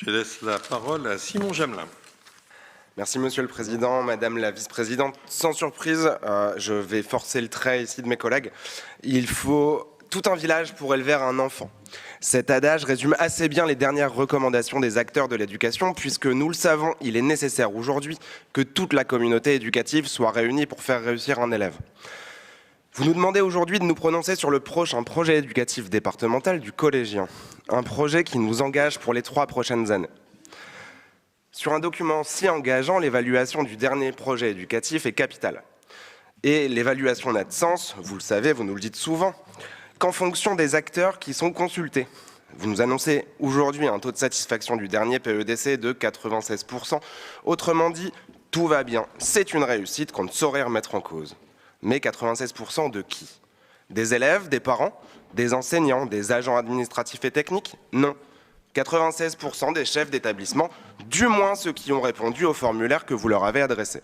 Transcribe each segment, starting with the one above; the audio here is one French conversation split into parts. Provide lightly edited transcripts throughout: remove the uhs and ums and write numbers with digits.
Je laisse la parole à Simon Jamelin. Merci Monsieur le Président, Madame la Vice-Présidente. Sans surprise, je vais forcer le trait ici de mes collègues. Il faut tout un village pour élever un enfant. Cet adage résume assez bien les dernières recommandations des acteurs de l'éducation, puisque nous le savons, il est nécessaire aujourd'hui que toute la communauté éducative soit réunie pour faire réussir un élève. Vous nous demandez aujourd'hui de nous prononcer sur le prochain projet éducatif départemental du collégien, un projet qui nous engage pour les 3 prochaines années. Sur un document si engageant, l'évaluation du dernier projet éducatif est capitale. Et l'évaluation n'a de sens, vous le savez, vous nous le dites souvent, qu'en fonction des acteurs qui sont consultés. Vous nous annoncez aujourd'hui un taux de satisfaction du dernier PEDC de 96%. Autrement dit, tout va bien, c'est une réussite qu'on ne saurait remettre en cause. Mais 96% de qui? Des élèves, des parents, des enseignants, des agents administratifs et techniques? Non. 96% des chefs d'établissement, du moins ceux qui ont répondu au formulaire que vous leur avez adressé.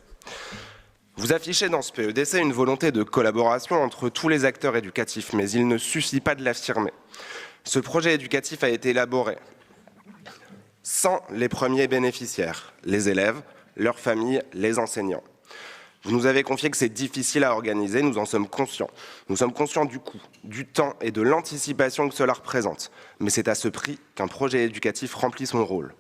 Vous affichez dans ce PEDC une volonté de collaboration entre tous les acteurs éducatifs, mais il ne suffit pas de l'affirmer. Ce projet éducatif a été élaboré sans les premiers bénéficiaires, les élèves, leurs familles, les enseignants. Vous nous avez confié que c'est difficile à organiser, nous en sommes conscients. Nous sommes conscients du coût, du temps et de l'anticipation que cela représente. Mais c'est à ce prix qu'un projet éducatif remplit son rôle.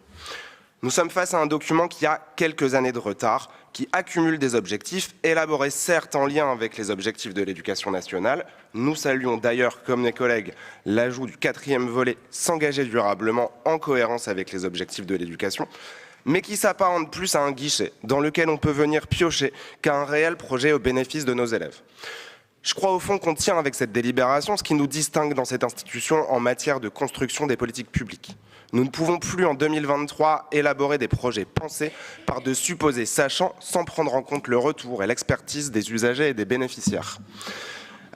Nous sommes face à un document qui a quelques années de retard, qui accumule des objectifs, élaborés certes en lien avec les objectifs de l'éducation nationale. Nous saluons d'ailleurs, comme mes collègues, l'ajout du 4e volet « S'engager durablement » en cohérence avec les objectifs de l'éducation, mais qui s'apparente plus à un guichet dans lequel on peut venir piocher qu'à un réel projet au bénéfice de nos élèves. Je crois au fond qu'on tient avec cette délibération ce qui nous distingue dans cette institution en matière de construction des politiques publiques. Nous ne pouvons plus en 2023 élaborer des projets pensés par de supposés sachants sans prendre en compte le retour et l'expertise des usagers et des bénéficiaires.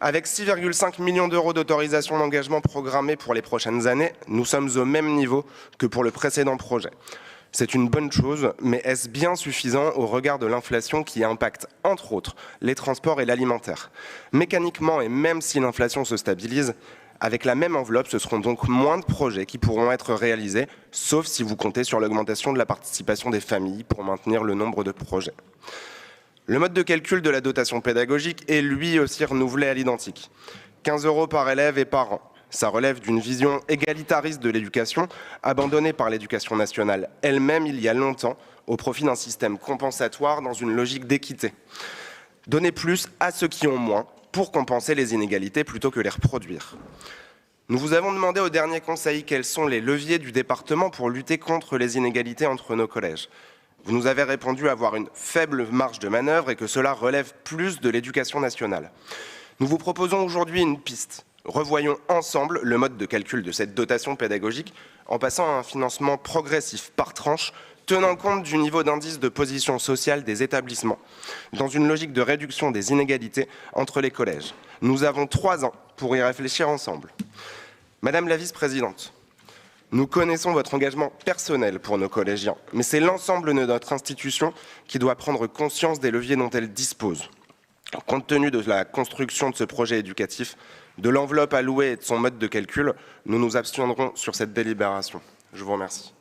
Avec 6,5 millions d'euros d'autorisation d'engagement programmée pour les prochaines années, nous sommes au même niveau que pour le précédent projet. C'est une bonne chose, mais est-ce bien suffisant au regard de l'inflation qui impacte, entre autres, les transports et l'alimentaire? Mécaniquement, et même si l'inflation se stabilise, avec la même enveloppe, ce seront donc moins de projets qui pourront être réalisés, sauf si vous comptez sur l'augmentation de la participation des familles pour maintenir le nombre de projets. Le mode de calcul de la dotation pédagogique est lui aussi renouvelé à l'identique. 15 € par élève et par an. Ça relève d'une vision égalitariste de l'éducation, abandonnée par l'éducation nationale elle-même il y a longtemps, au profit d'un système compensatoire dans une logique d'équité. Donner plus à ceux qui ont moins, pour compenser les inégalités plutôt que les reproduire. Nous vous avons demandé au dernier conseil quels sont les leviers du département pour lutter contre les inégalités entre nos collèges. Vous nous avez répondu avoir une faible marge de manœuvre et que cela relève plus de l'éducation nationale. Nous vous proposons aujourd'hui une piste. Revoyons ensemble le mode de calcul de cette dotation pédagogique en passant à un financement progressif par tranche, tenant compte du niveau d'indice de position sociale des établissements, dans une logique de réduction des inégalités entre les collèges. Nous avons 3 ans pour y réfléchir ensemble. Madame la Vice-Présidente, nous connaissons votre engagement personnel pour nos collégiens, mais c'est l'ensemble de notre institution qui doit prendre conscience des leviers dont elle dispose. Compte tenu de la construction de ce projet éducatif, de l'enveloppe allouée et de son mode de calcul, nous nous abstiendrons sur cette délibération. Je vous remercie.